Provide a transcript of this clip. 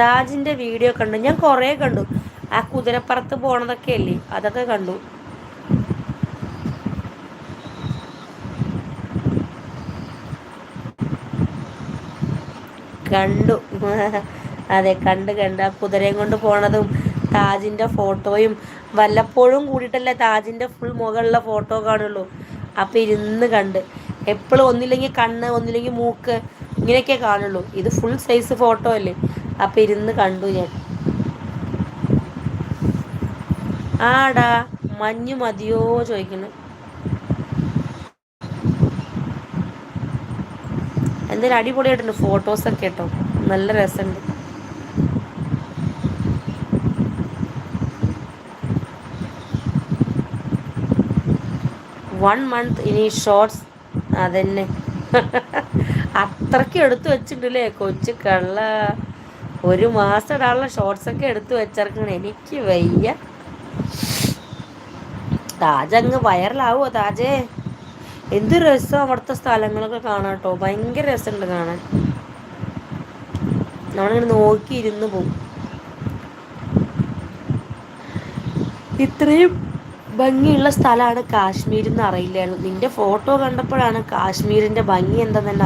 താജിന്റെ video കണ്ടു, ഞാൻ കുറേ കണ്ടു. ആ കുതിരപ്പുറത്ത് പോണതൊക്കെ അല്ലേ, അതൊക്കെ കണ്ടു. കണ്ടു. അതെ, കണ്ട് ആ കുതിരയും കൊണ്ട് പോണതും താജിന്റെ ഫോട്ടോയും. വല്ലപ്പോഴും കൂടിയിട്ടല്ലേ താജിന്റെ ഫുൾ മുകളിലെ ഫോട്ടോ കാണുള്ളൂ. അപ്പൊ ഇരുന്ന് കണ്ട്. എപ്പോഴും ഒന്നില്ലെങ്കിൽ കണ്ണ്, ഒന്നില്ലെങ്കിൽ മൂക്ക്, ഇങ്ങനെയൊക്കെ കാണുള്ളൂ. ഇത് ഫുൾ സൈസ് ഫോട്ടോ അല്ലേ, അപ്പൊ ഇരുന്ന് കണ്ടു ഞാൻ. ആടാ, മഞ്ഞ് മതിയോ ചോദിക്കുന്നു. എന്തായാലും അടിപൊളിയായിട്ടുണ്ട് ഫോട്ടോസൊക്കെ കേട്ടോ, നല്ല രസമുണ്ട്. 1 month ഇനി ഷോർട്സ്. അതന്നെ. അത്രയ്ക്ക് എടുത്തു വെച്ചിട്ടില്ലേ കൊച്ചു കള്ള. 1 മാസം ഇടാനുള്ള ഷോർട്സ് ഒക്കെ എടുത്തു വെച്ചിറക്കണം. എനിക്ക് വയ്യ. താജ് അങ്ങ് വൈറലാവോ താജേ? എന്ത് രസം അവിടുത്തെ സ്ഥലങ്ങളൊക്കെ കാണാട്ടോ, ഭയങ്കര രസമുണ്ട് കാണാൻ. നമ്മളിങ്ങനെ നോക്കിയിരുന്ന് പോകും. ഇത്രയും ഭംഗിയുള്ള സ്ഥലമാണ് കാശ്മീർ എന്ന് അറിയില്ലായിരുന്നു. നിന്റെ ഫോട്ടോ കണ്ടപ്പോഴാണ് കാശ്മീരിന്റെ ഭംഗി എന്താണെന്ന് തന്നെ